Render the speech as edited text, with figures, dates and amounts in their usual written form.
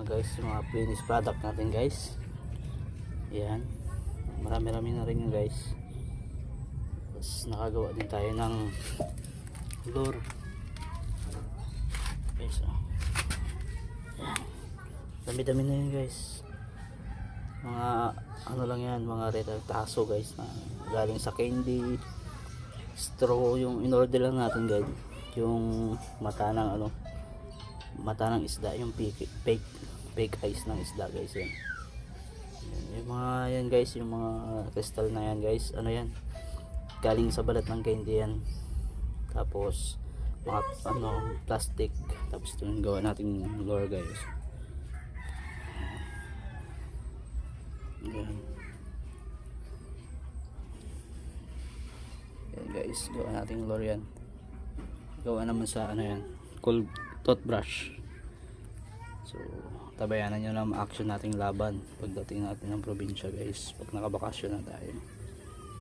guys, yung mga finished product natin guys. Yan, marami-rami na rin yun guys. Tapos nakagawa din tayo ng lure guys. Yan, dami-dami na yun guys. Mga ano lang yan, mga retataso guys na galing sa candy straw. Yung in-order lang natin guys, yung mata ng ano, mata ng isda, yung fake eyes ng isda guys. Yan, yung mga yan guys, yung mga crystal na yan guys, ano yan, galing sa balat ng candy yan. Tapos mga ano, plastic. Tapos ito yung gawa nating lure guys. Yan. Yan guys, gawa nating lure yan. Gawa naman sa ano yan, cold toothbrush. So tabayanan nyo na ma-action nating laban pagdating natin ng probinsya guys, pag nakabakasyon na tayo.